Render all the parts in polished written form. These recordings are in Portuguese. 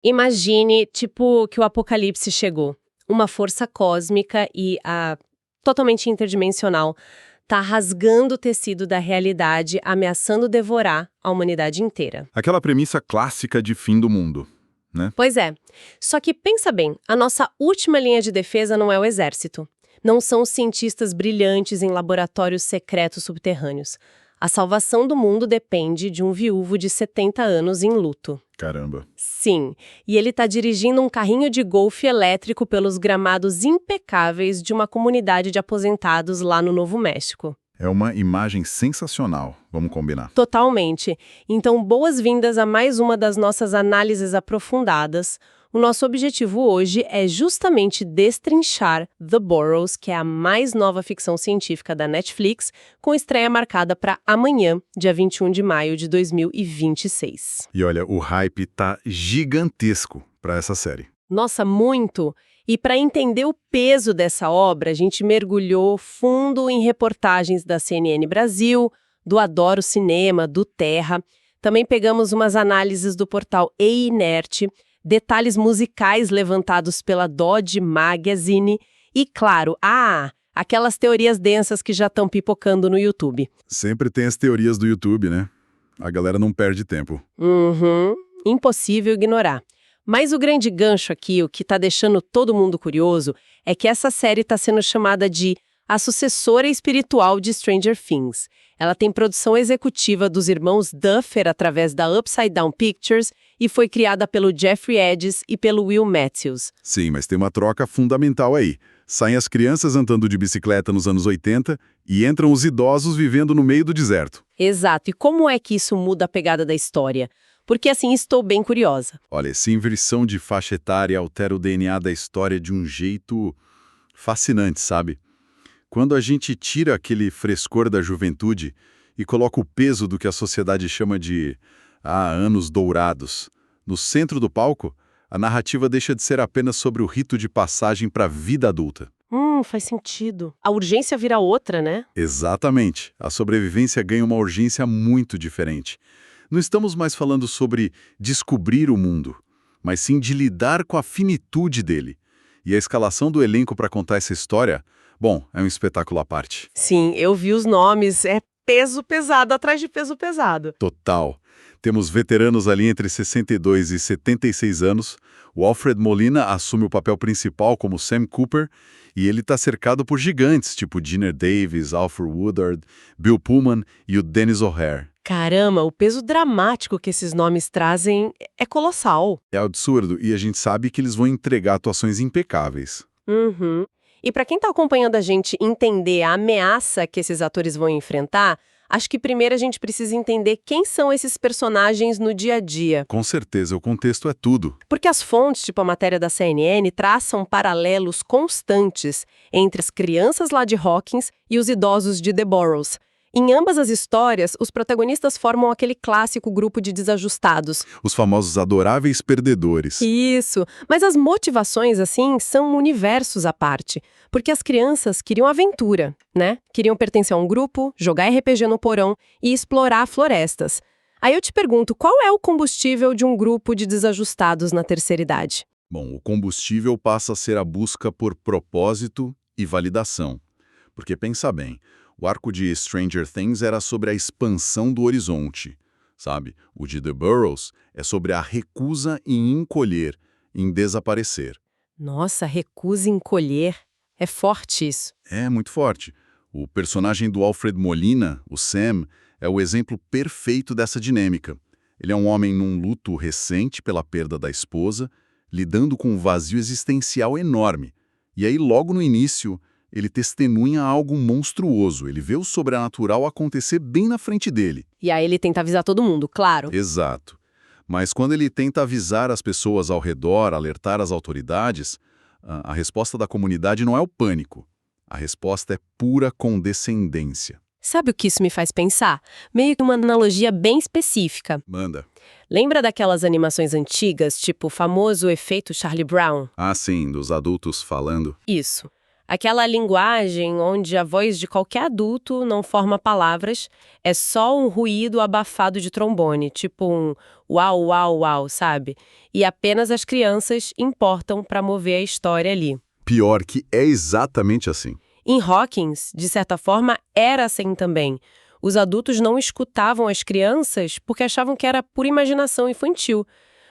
Imagine, tipo, que o apocalipse chegou. Uma força cósmica e totalmente interdimensional tá rasgando o tecido da realidade, ameaçando devorar a humanidade inteira. Aquela premissa clássica de fim do mundo, né? Pois é. Só que pensa bem, a nossa última linha de defesa não é o exército. Não são os cientistas brilhantes em laboratórios secretos subterrâneos. A salvação do mundo depende de um viúvo de 70 anos em luto. Caramba. Sim, e ele está dirigindo um carrinho de golfe elétrico pelos gramados impecáveis de uma comunidade de aposentados lá no Novo México. É uma imagem sensacional, vamos combinar. Totalmente. Então, boas-vindas a mais uma das nossas análises aprofundadas. O nosso objetivo hoje é justamente destrinchar The Burrows, que é a mais nova ficção científica da Netflix, com estreia marcada para amanhã, dia 21 de maio de 2026. E olha, o hype tá gigantesco para essa série. Nossa, muito! E para entender o peso dessa obra, a gente mergulhou fundo em reportagens da CNN Brasil, do Adoro Cinema, do Terra. Também pegamos umas análises do portal E-Inert, detalhes musicais levantados pela Dodge Magazine e, claro, aquelas teorias densas que já estão pipocando no YouTube. Sempre tem as teorias do YouTube, né? A galera não perde tempo. Impossível ignorar. Mas o grande gancho aqui, o que está deixando todo mundo curioso, é que essa série está sendo chamada de a sucessora espiritual de Stranger Things. Ela tem produção executiva dos irmãos Duffer através da Upside Down Pictures e foi criada pelo Jeffrey Edges e pelo Will Matthews. Sim, mas tem uma troca fundamental aí. Saem as crianças andando de bicicleta nos anos 80 e entram os idosos vivendo no meio do deserto. Exato. E como é que isso muda a pegada da história? Porque assim, estou bem curiosa. Olha, essa inversão de faixa etária altera o DNA da história de um jeito fascinante, sabe? Quando a gente tira aquele frescor da juventude e coloca o peso do que a sociedade chama de anos dourados, no centro do palco, a narrativa deixa de ser apenas sobre o rito de passagem para a vida adulta. Faz sentido. A urgência vira outra, né? Exatamente. A sobrevivência ganha uma urgência muito diferente. Não estamos mais falando sobre descobrir o mundo, mas sim de lidar com a finitude dele. E a escalação do elenco para contar essa história, bom, é um espetáculo à parte. Sim, eu vi os nomes, é peso pesado atrás de peso pesado. Total. Temos veteranos ali entre 62 e 76 anos. O Alfred Molina assume o papel principal como Sam Cooper e ele está cercado por gigantes, tipo Geena Davis, Alfred Woodard, Bill Pullman e o Dennis O'Hare. Caramba, o peso dramático que esses nomes trazem é colossal. É absurdo e a gente sabe que eles vão entregar atuações impecáveis. E para quem está acompanhando a gente entender a ameaça que esses atores vão enfrentar, acho que primeiro a gente precisa entender quem são esses personagens no dia a dia. Com certeza, o contexto é tudo. Porque as fontes, tipo a matéria da CNN, traçam paralelos constantes entre as crianças lá de Hawkins e os idosos de The Burrows. Em ambas as histórias, os protagonistas formam aquele clássico grupo de desajustados. Os famosos adoráveis perdedores. Isso, mas as motivações, assim, são universos à parte. Porque as crianças queriam aventura, né? Queriam pertencer a um grupo, jogar RPG no porão e explorar florestas. Aí eu te pergunto, qual é o combustível de um grupo de desajustados na terceira idade? Bom, o combustível passa a ser a busca por propósito e validação. Porque pensa bem, o arco de Stranger Things era sobre a expansão do horizonte, sabe? O de The Burrows é sobre a recusa em encolher, em desaparecer. Nossa, recusa em encolher. É forte isso. É muito forte. O personagem do Alfred Molina, o Sam, é o exemplo perfeito dessa dinâmica. Ele é um homem num luto recente pela perda da esposa, lidando com um vazio existencial enorme. E aí, logo no início, ele testemunha algo monstruoso. Ele vê o sobrenatural acontecer bem na frente dele. E aí ele tenta avisar todo mundo, claro. Exato. Mas quando ele tenta avisar as pessoas ao redor, alertar as autoridades, a resposta da comunidade não é o pânico. A resposta é pura condescendência. Sabe o que isso me faz pensar? Meio que uma analogia bem específica. Manda. Lembra daquelas animações antigas, tipo o famoso efeito Charlie Brown? Ah, sim, dos adultos falando. Isso. Aquela linguagem onde a voz de qualquer adulto não forma palavras, é só um ruído abafado de trombone, tipo um uau, uau, uau, sabe? E apenas as crianças importam para mover a história ali. Pior que é exatamente assim. Em Hawkins, de certa forma, era assim também. Os adultos não escutavam as crianças porque achavam que era pura imaginação infantil.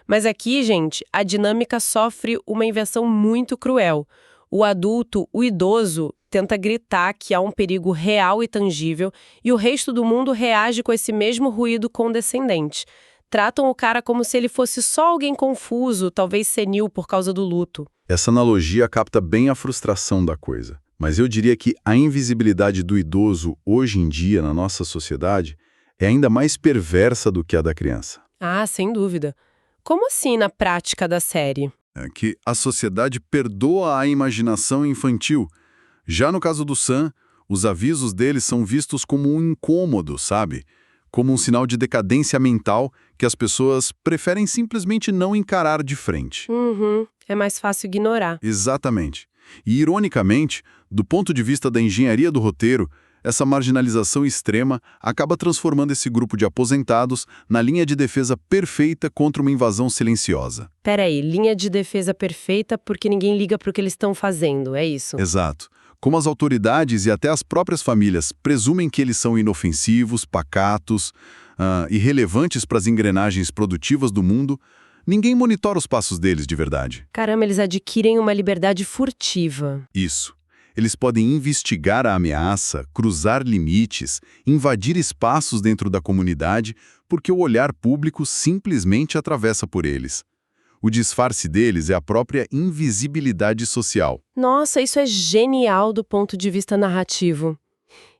Mas aqui, gente, a dinâmica sofre uma inversão muito cruel. O adulto, o idoso, tenta gritar que há um perigo real e tangível e o resto do mundo reage com esse mesmo ruído condescendente. Tratam o cara como se ele fosse só alguém confuso, talvez senil por causa do luto. Essa analogia capta bem a frustração da coisa. Mas eu diria que a invisibilidade do idoso hoje em dia na nossa sociedade é ainda mais perversa do que a da criança. Ah, sem dúvida. Como assim na prática da série? É que a sociedade perdoa a imaginação infantil. Já no caso do Sam, os avisos dele são vistos como um incômodo, sabe? Como um sinal de decadência mental que as pessoas preferem simplesmente não encarar de frente. É mais fácil ignorar. Exatamente. E, ironicamente, do ponto de vista da engenharia do roteiro, essa marginalização extrema acaba transformando esse grupo de aposentados na linha de defesa perfeita contra uma invasão silenciosa. Peraí, linha de defesa perfeita porque ninguém liga para o que eles estão fazendo, é isso? Exato. Como as autoridades e até as próprias famílias presumem que eles são inofensivos, pacatos, irrelevantes para as engrenagens produtivas do mundo, ninguém monitora os passos deles de verdade. Caramba, eles adquirem uma liberdade furtiva. Isso. Eles podem investigar a ameaça, cruzar limites, invadir espaços dentro da comunidade, porque o olhar público simplesmente atravessa por eles. O disfarce deles é a própria invisibilidade social. Nossa, isso é genial do ponto de vista narrativo.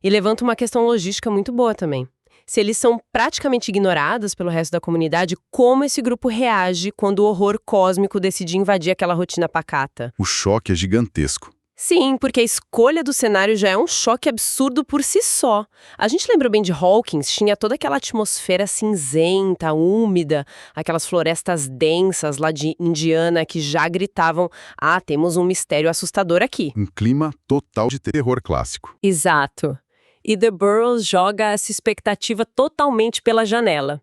E levanta uma questão logística muito boa também. Se eles são praticamente ignorados pelo resto da comunidade, como esse grupo reage quando o horror cósmico decide invadir aquela rotina pacata? O choque é gigantesco. Sim, porque a escolha do cenário já é um choque absurdo por si só. A gente lembra bem de Hawkins, tinha toda aquela atmosfera cinzenta, úmida, aquelas florestas densas lá de Indiana que já gritavam: ah, temos um mistério assustador aqui. Um clima total de terror clássico. Exato. E The Burrows joga essa expectativa totalmente pela janela.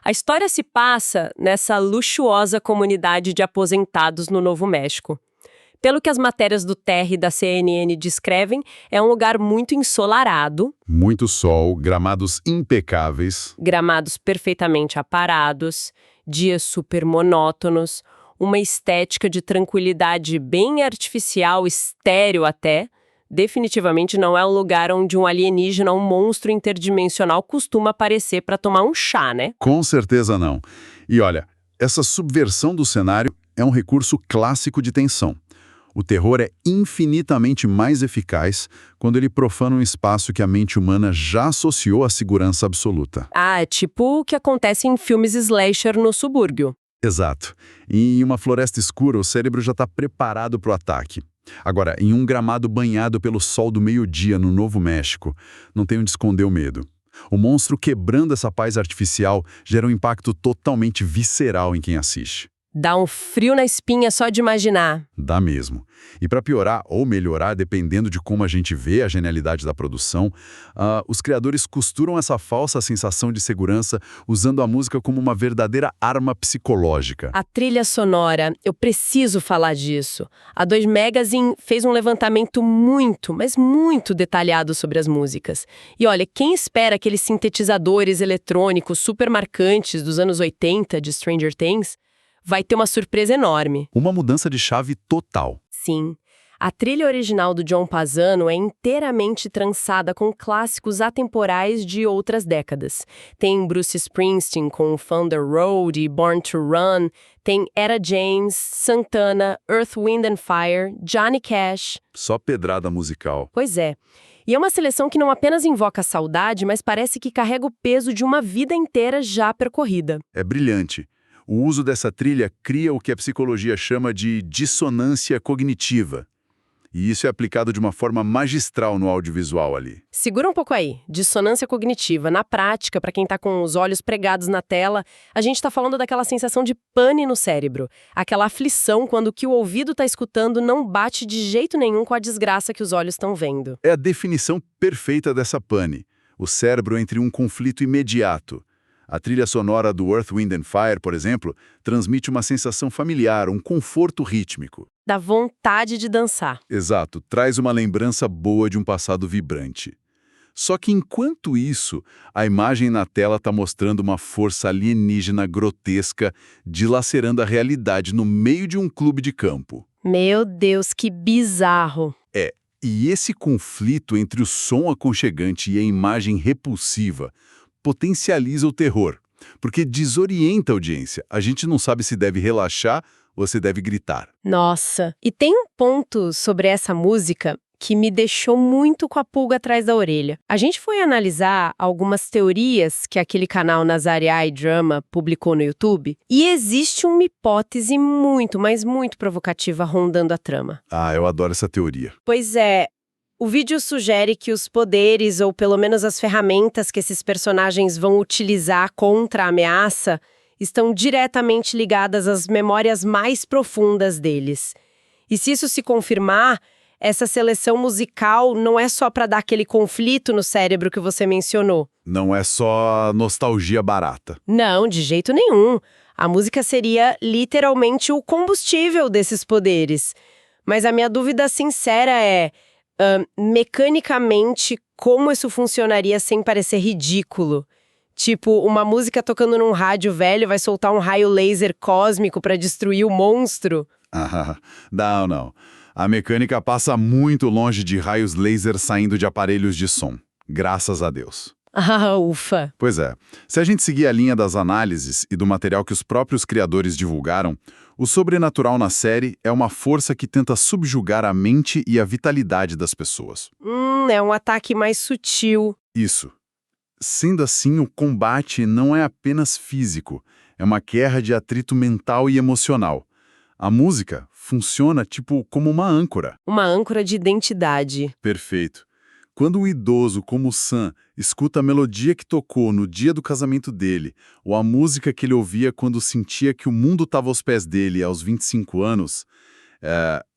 A história se passa nessa luxuosa comunidade de aposentados no Novo México. Pelo que as matérias do TR e da CNN descrevem, é um lugar muito ensolarado. Muito sol, gramados impecáveis. Gramados perfeitamente aparados, dias super monótonos, uma estética de tranquilidade bem artificial, estéril até. Definitivamente não é um lugar onde um alienígena, um monstro interdimensional costuma aparecer para tomar um chá, né? Com certeza não. E olha, essa subversão do cenário é um recurso clássico de tensão. O terror é infinitamente mais eficaz quando ele profana um espaço que a mente humana já associou à segurança absoluta. Ah, é tipo o que acontece em filmes slasher no subúrbio. Exato. Em uma floresta escura, o cérebro já está preparado para o ataque. Agora, em um gramado banhado pelo sol do meio-dia no Novo México, não tem onde esconder o medo. O monstro quebrando essa paz artificial gera um impacto totalmente visceral em quem assiste. Dá um frio na espinha só de imaginar. Dá mesmo. E para piorar ou melhorar, dependendo de como a gente vê a genialidade da produção, os criadores costuram essa falsa sensação de segurança usando a música como uma verdadeira arma psicológica. A trilha sonora, eu preciso falar disso. A 2 Magazine fez um levantamento muito, mas muito detalhado sobre as músicas. E olha, quem espera aqueles sintetizadores eletrônicos super marcantes dos anos 80 de Stranger Things vai ter uma surpresa enorme. Uma mudança de chave total. Sim. A trilha original do John Pasano é inteiramente trançada com clássicos atemporais de outras décadas. Tem Bruce Springsteen com Thunder Road e Born to Run, tem Etta James, Santana, Earth, Wind and Fire, Johnny Cash. Só pedrada musical. Pois é. E é uma seleção que não apenas invoca a saudade, mas parece que carrega o peso de uma vida inteira já percorrida. É brilhante. O uso dessa trilha cria o que a psicologia chama de dissonância cognitiva. E isso é aplicado de uma forma magistral no audiovisual ali. Segura um pouco aí. Dissonância cognitiva. Na prática, para quem está com os olhos pregados na tela, a gente está falando daquela sensação de pane no cérebro. Aquela aflição quando o que o ouvido está escutando não bate de jeito nenhum com a desgraça que os olhos estão vendo. É a definição perfeita dessa pane. O cérebro entre um conflito imediato. A trilha sonora do Earth, Wind and Fire, por exemplo, transmite uma sensação familiar, um conforto rítmico. Da vontade de dançar. Exato, traz uma lembrança boa de um passado vibrante. Só que enquanto isso, a imagem na tela está mostrando uma força alienígena grotesca dilacerando a realidade no meio de um clube de campo. Meu Deus, que bizarro! E esse conflito entre o som aconchegante e a imagem repulsiva potencializa o terror, porque desorienta a audiência. A gente não sabe se deve relaxar ou se deve gritar. Nossa! E tem um ponto sobre essa música que me deixou muito com a pulga atrás da orelha. A gente foi analisar algumas teorias que aquele canal Nazari Eye Drama publicou no YouTube e existe uma hipótese muito, mas muito provocativa rondando a trama. Ah, eu adoro essa teoria. Pois é, o vídeo sugere que os poderes, ou pelo menos as ferramentas que esses personagens vão utilizar contra a ameaça, estão diretamente ligadas às memórias mais profundas deles. E se isso se confirmar, essa seleção musical não é só para dar aquele conflito no cérebro que você mencionou. Não é só nostalgia barata. Não, de jeito nenhum. A música seria literalmente o combustível desses poderes. Mas a minha dúvida sincera é, mecanicamente, como isso funcionaria sem parecer ridículo? Tipo, uma música tocando num rádio velho vai soltar um raio laser cósmico para destruir o monstro? Não. A mecânica passa muito longe de raios laser saindo de aparelhos de som. Graças a Deus. Ah, ufa! Pois é. Se a gente seguir a linha das análises e do material que os próprios criadores divulgaram, o sobrenatural na série é uma força que tenta subjugar a mente e a vitalidade das pessoas. É um ataque mais sutil. Isso. Sendo assim, o combate não é apenas físico, é uma guerra de atrito mental e emocional. A música funciona como uma âncora. Uma âncora de identidade. Perfeito. Quando o idoso, como o Sam, escuta a melodia que tocou no dia do casamento dele, ou a música que ele ouvia quando sentia que o mundo estava aos pés dele aos 25 anos,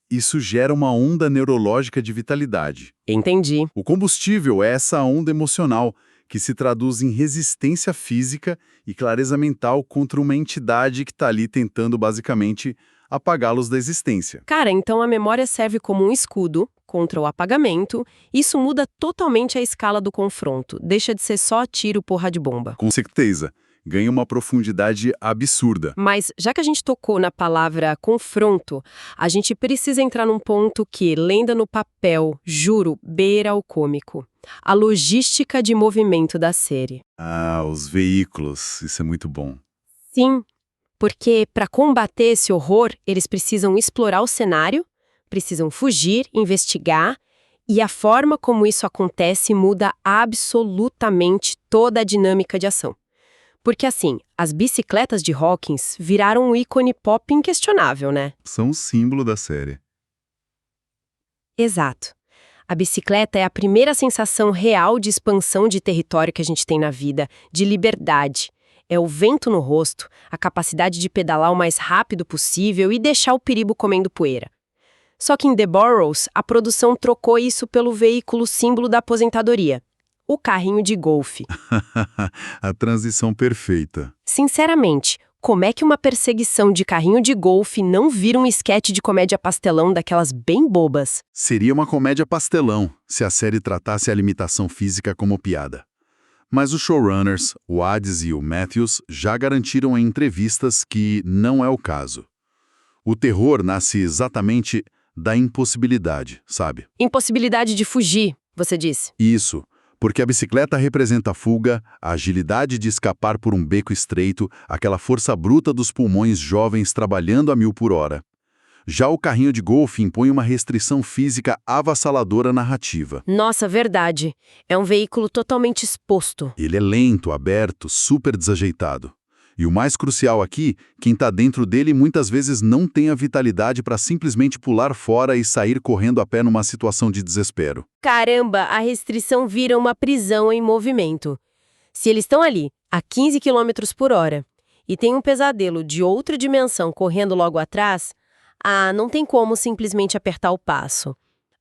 isso gera uma onda neurológica de vitalidade. Entendi. O combustível é essa onda emocional, que se traduz em resistência física e clareza mental contra uma entidade que está ali tentando, basicamente, apagá-los da existência. Cara, então a memória serve como um escudo contra o apagamento. Isso muda totalmente a escala do confronto. Deixa de ser só tiro, porra de bomba. Com certeza. Ganha uma profundidade absurda. Mas, já que a gente tocou na palavra confronto, a gente precisa entrar num ponto que, lenda no papel, juro, beira o cômico. A logística de movimento da série. Ah, os veículos. Isso é muito bom. Sim, porque para combater esse horror, eles precisam explorar o cenário, precisam fugir, investigar, e a forma como isso acontece muda absolutamente toda a dinâmica de ação. Porque assim, as bicicletas de Hawkins viraram um ícone pop inquestionável, né? São o símbolo da série. Exato. A bicicleta é a primeira sensação real de expansão de território que a gente tem na vida, de liberdade. É o vento no rosto, a capacidade de pedalar o mais rápido possível e deixar o perigo comendo poeira. Só que em The Burrows, a produção trocou isso pelo veículo símbolo da aposentadoria. O carrinho de golfe. A transição perfeita. Sinceramente, como é que uma perseguição de carrinho de golfe não vira um esquete de comédia pastelão daquelas bem bobas? Seria uma comédia pastelão, se a série tratasse a limitação física como piada. Mas os showrunners, o Hades e o Matthews, já garantiram em entrevistas que não é o caso. O terror nasce exatamente da impossibilidade, sabe? Impossibilidade de fugir, você disse. Isso. Porque a bicicleta representa a fuga, a agilidade de escapar por um beco estreito, aquela força bruta dos pulmões jovens trabalhando a 1000 por hora. Já o carrinho de golfe impõe uma restrição física avassaladora narrativa. Nossa, verdade. É um veículo totalmente exposto. Ele é lento, aberto, super desajeitado. E o mais crucial aqui, quem está dentro dele muitas vezes não tem a vitalidade para simplesmente pular fora e sair correndo a pé numa situação de desespero. Caramba, a restrição vira uma prisão em movimento. Se eles estão ali, a 15 quilômetros por hora, e tem um pesadelo de outra dimensão correndo logo atrás, não tem como simplesmente apertar o passo.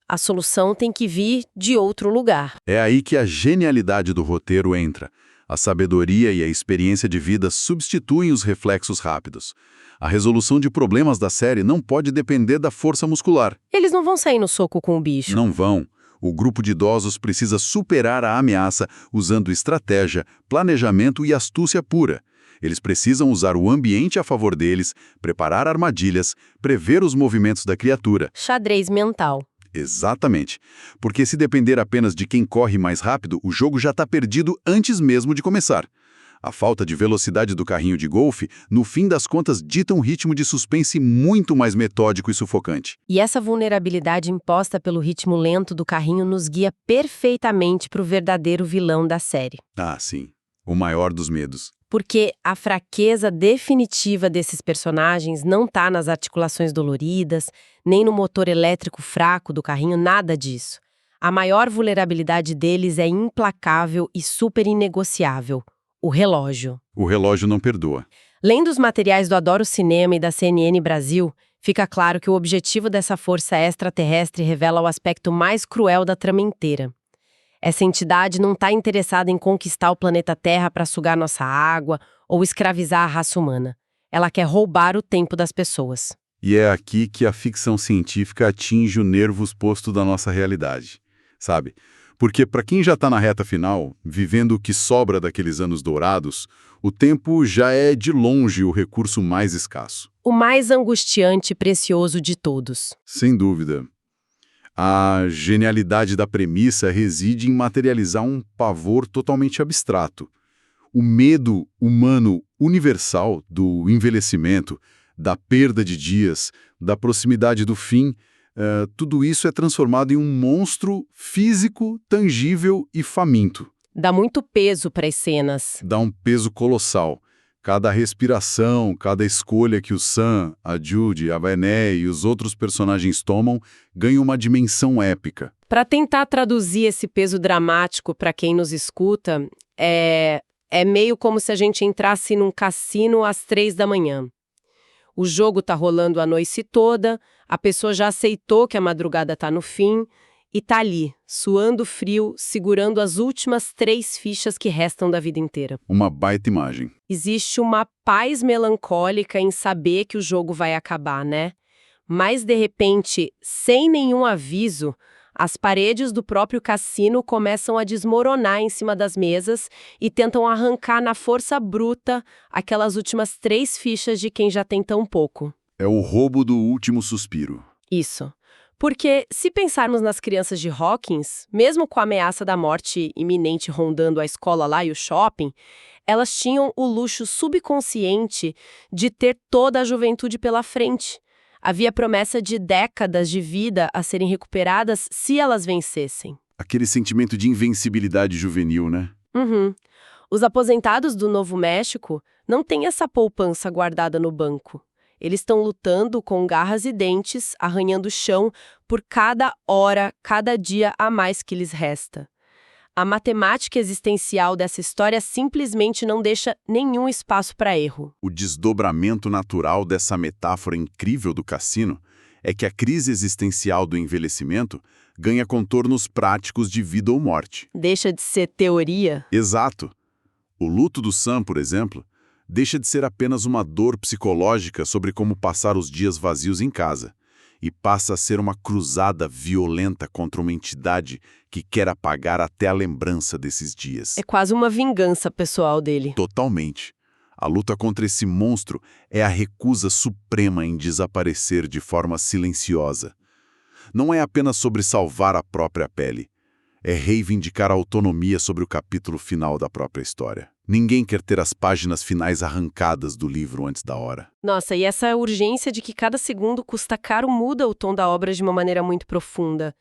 A solução tem que vir de outro lugar. É aí que a genialidade do roteiro entra. A sabedoria e a experiência de vida substituem os reflexos rápidos. A resolução de problemas da série não pode depender da força muscular. Eles não vão sair no soco com o bicho. Não vão. O grupo de idosos precisa superar a ameaça usando estratégia, planejamento e astúcia pura. Eles precisam usar o ambiente a favor deles, preparar armadilhas, prever os movimentos da criatura. Xadrez mental. Exatamente. Porque se depender apenas de quem corre mais rápido, o jogo já está perdido antes mesmo de começar. A falta de velocidade do carrinho de golfe, no fim das contas, dita um ritmo de suspense muito mais metódico e sufocante. E essa vulnerabilidade imposta pelo ritmo lento do carrinho nos guia perfeitamente para o verdadeiro vilão da série. Ah, sim. O maior dos medos. Porque a fraqueza definitiva desses personagens não está nas articulações doloridas, nem no motor elétrico fraco do carrinho, nada disso. A maior vulnerabilidade deles é implacável e super inegociável: o relógio. O relógio não perdoa. Lendo os materiais do Adoro Cinema e da CNN Brasil, fica claro que o objetivo dessa força extraterrestre revela o aspecto mais cruel da trama inteira. Essa entidade não está interessada em conquistar o planeta Terra para sugar nossa água ou escravizar a raça humana. Ela quer roubar o tempo das pessoas. E é aqui que a ficção científica atinge o nervo exposto da nossa realidade, sabe? Porque para quem já está na reta final, vivendo o que sobra daqueles anos dourados, o tempo já é de longe o recurso mais escasso. O mais angustiante e precioso de todos. Sem dúvida. A genialidade da premissa reside em materializar um pavor totalmente abstrato. O medo humano universal do envelhecimento, da perda de dias, da proximidade do fim, tudo isso é transformado em um monstro físico, tangível e faminto. Dá muito peso para as cenas. Dá um peso colossal. Cada respiração, cada escolha que o Sam, a Judy, a Vané e os outros personagens tomam ganha uma dimensão épica. Para tentar traduzir esse peso dramático para quem nos escuta, é meio como se a gente entrasse num cassino às 3 da manhã. O jogo tá rolando a noite toda, a pessoa já aceitou que a madrugada tá no fim e tá ali, suando frio, segurando as últimas 3 fichas que restam da vida inteira. Uma baita imagem. Existe uma paz melancólica em saber que o jogo vai acabar, né? Mas, de repente, sem nenhum aviso, as paredes do próprio cassino começam a desmoronar em cima das mesas e tentam arrancar na força bruta aquelas últimas 3 fichas de quem já tem tão pouco. É o roubo do último suspiro. Isso. Porque, se pensarmos nas crianças de Hawkins, mesmo com a ameaça da morte iminente rondando a escola lá e o shopping, elas tinham o luxo subconsciente de ter toda a juventude pela frente. Havia promessa de décadas de vida a serem recuperadas se elas vencessem. Aquele sentimento de invencibilidade juvenil, né? Uhum. Os aposentados do Novo México não têm essa poupança guardada no banco. Eles estão lutando com garras e dentes, arranhando o chão por cada hora, cada dia a mais que lhes resta. A matemática existencial dessa história simplesmente não deixa nenhum espaço para erro. O desdobramento natural dessa metáfora incrível do cassino é que a crise existencial do envelhecimento ganha contornos práticos de vida ou morte. Deixa de ser teoria. Exato. O luto do Sam, por exemplo, deixa de ser apenas uma dor psicológica sobre como passar os dias vazios em casa e passa a ser uma cruzada violenta contra uma entidade que quer apagar até a lembrança desses dias. É quase uma vingança pessoal dele. Totalmente. A luta contra esse monstro é a recusa suprema em desaparecer de forma silenciosa. Não é apenas sobre salvar a própria pele. É reivindicar a autonomia sobre o capítulo final da própria história. Ninguém quer ter as páginas finais arrancadas do livro antes da hora. Nossa, e essa urgência de que cada segundo custa caro muda o tom da obra de uma maneira muito profunda.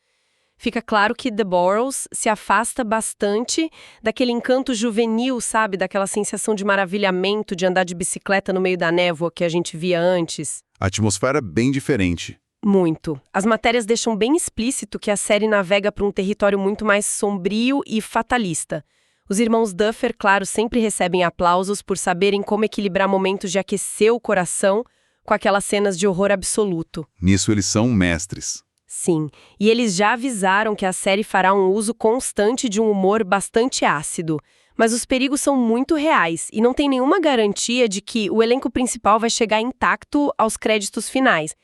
Fica claro que The Boroughs se afasta bastante daquele encanto juvenil, sabe? Daquela sensação de maravilhamento de andar de bicicleta no meio da névoa que a gente via antes. A atmosfera é bem diferente. Muito. As matérias deixam bem explícito que a série navega para um território muito mais sombrio e fatalista. Os irmãos Duffer, claro, sempre recebem aplausos por saberem como equilibrar momentos de aquecer o coração com aquelas cenas de horror absoluto. Nisso eles são mestres. Sim, e eles já avisaram que a série fará um uso constante de um humor bastante ácido. Mas os perigos são muito reais e não tem nenhuma garantia de que o elenco principal vai chegar intacto aos créditos finais.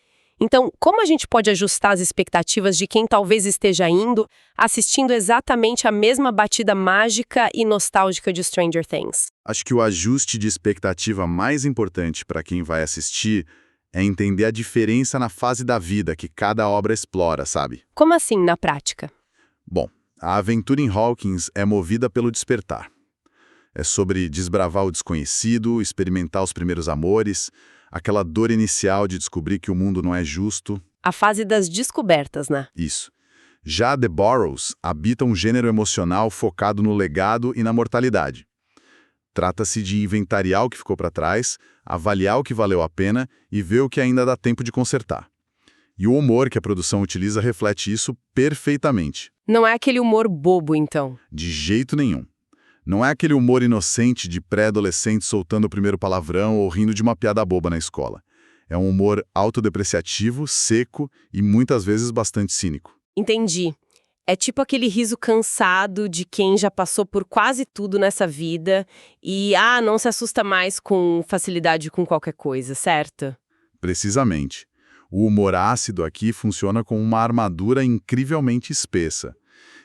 Então, como a gente pode ajustar as expectativas de quem talvez esteja indo, assistindo exatamente a mesma batida mágica e nostálgica de Stranger Things? Acho que o ajuste de expectativa mais importante para quem vai assistir é entender a diferença na fase da vida que cada obra explora, sabe? Como assim, na prática? Bom, a aventura em Hawkins é movida pelo despertar. É sobre desbravar o desconhecido, experimentar os primeiros amores, aquela dor inicial de descobrir que o mundo não é justo. A fase das descobertas, né? Isso. Já The Boroughs habita um gênero emocional focado no legado e na mortalidade. Trata-se de inventariar o que ficou para trás, avaliar o que valeu a pena e ver o que ainda dá tempo de consertar. E o humor que a produção utiliza reflete isso perfeitamente. Não é aquele humor bobo, então? De jeito nenhum. Não é aquele humor inocente de pré-adolescente soltando o primeiro palavrão ou rindo de uma piada boba na escola. É um humor autodepreciativo, seco e muitas vezes bastante cínico. Entendi. É tipo aquele riso cansado de quem já passou por quase tudo nessa vida e, não se assusta mais com facilidade com qualquer coisa, certo? Precisamente. O humor ácido aqui funciona como uma armadura incrivelmente espessa.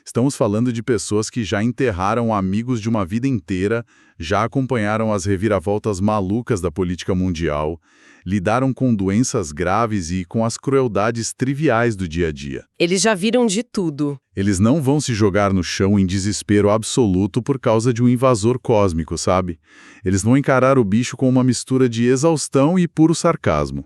Estamos falando de pessoas que já enterraram amigos de uma vida inteira, já acompanharam as reviravoltas malucas da política mundial, lidaram com doenças graves e com as crueldades triviais do dia a dia. Eles já viram de tudo. Eles não vão se jogar no chão em desespero absoluto por causa de um invasor cósmico, sabe? Eles vão encarar o bicho com uma mistura de exaustão e puro sarcasmo.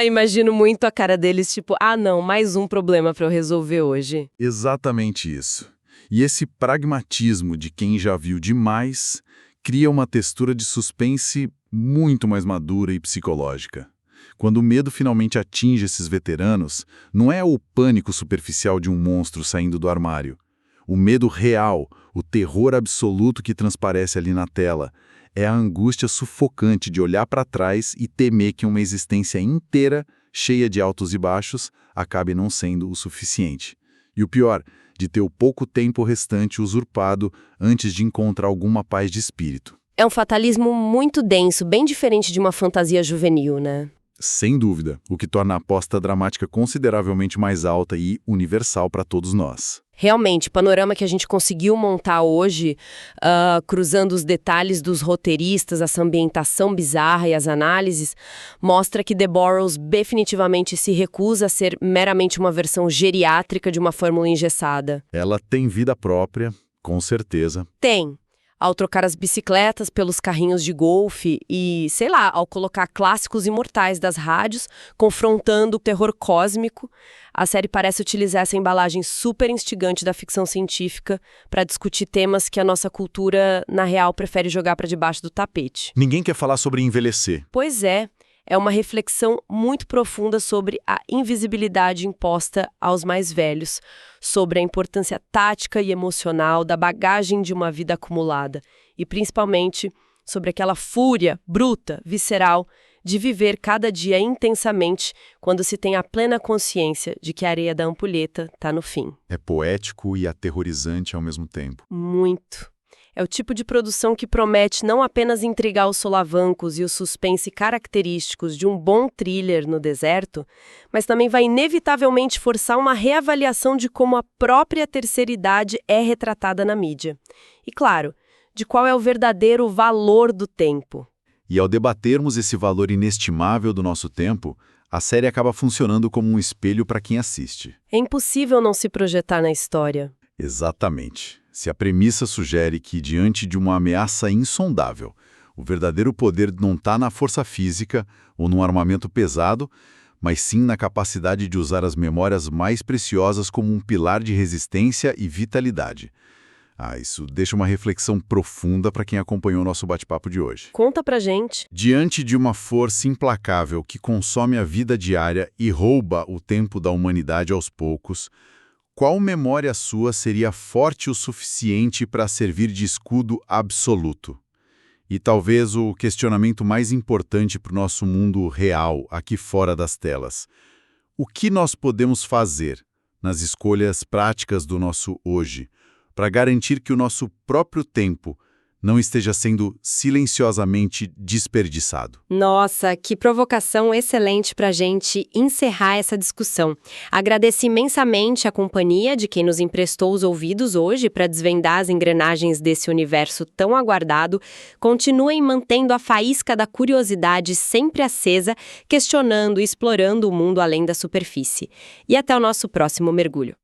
Imagino muito a cara deles, tipo, não, mais um problema para eu resolver hoje. Exatamente isso. E esse pragmatismo de quem já viu demais cria uma textura de suspense muito mais madura e psicológica. Quando o medo finalmente atinge esses veteranos, não é o pânico superficial de um monstro saindo do armário. O medo real, o terror absoluto que transparece ali na tela, é a angústia sufocante de olhar para trás e temer que uma existência inteira, cheia de altos e baixos, acabe não sendo o suficiente. E o pior, de ter o pouco tempo restante usurpado antes de encontrar alguma paz de espírito. É um fatalismo muito denso, bem diferente de uma fantasia juvenil, né? Sem dúvida, o que torna a aposta dramática consideravelmente mais alta e universal para todos nós. Realmente, o panorama que a gente conseguiu montar hoje, cruzando os detalhes dos roteiristas, essa ambientação bizarra e as análises, mostra que The Boroughs definitivamente se recusa a ser meramente uma versão geriátrica de uma fórmula engessada. Ela tem vida própria, com certeza. Tem. Ao trocar as bicicletas pelos carrinhos de golfe e, sei lá, ao colocar clássicos imortais das rádios, confrontando o terror cósmico, a série parece utilizar essa embalagem super instigante da ficção científica para discutir temas que a nossa cultura, na real, prefere jogar para debaixo do tapete. Ninguém quer falar sobre envelhecer. Pois é. É uma reflexão muito profunda sobre a invisibilidade imposta aos mais velhos, sobre a importância tática e emocional da bagagem de uma vida acumulada e, principalmente, sobre aquela fúria bruta, visceral, de viver cada dia intensamente quando se tem a plena consciência de que a areia da ampulheta está no fim. É poético e aterrorizante ao mesmo tempo. Muito. É o tipo de produção que promete não apenas intrigar os solavancos e o suspense característicos de um bom thriller no deserto, mas também vai inevitavelmente forçar uma reavaliação de como a própria terceira idade é retratada na mídia. E, claro, de qual é o verdadeiro valor do tempo. E ao debatermos esse valor inestimável do nosso tempo, a série acaba funcionando como um espelho para quem assiste. É impossível não se projetar na história. Exatamente. Se a premissa sugere que, diante de uma ameaça insondável, o verdadeiro poder não está na força física ou num armamento pesado, mas sim na capacidade de usar as memórias mais preciosas como um pilar de resistência e vitalidade. Isso deixa uma reflexão profunda para quem acompanhou o nosso bate-papo de hoje. Conta pra gente. Diante de uma força implacável que consome a vida diária e rouba o tempo da humanidade aos poucos, qual memória sua seria forte o suficiente para servir de escudo absoluto? E talvez o questionamento mais importante para o nosso mundo real, aqui fora das telas. O que nós podemos fazer nas escolhas práticas do nosso hoje para garantir que o nosso próprio tempo não esteja sendo silenciosamente desperdiçado? Nossa, que provocação excelente para a gente encerrar essa discussão. Agradeço imensamente a companhia de quem nos emprestou os ouvidos hoje para desvendar as engrenagens desse universo tão aguardado. Continuem mantendo a faísca da curiosidade sempre acesa, questionando e explorando o mundo além da superfície. E até o nosso próximo mergulho.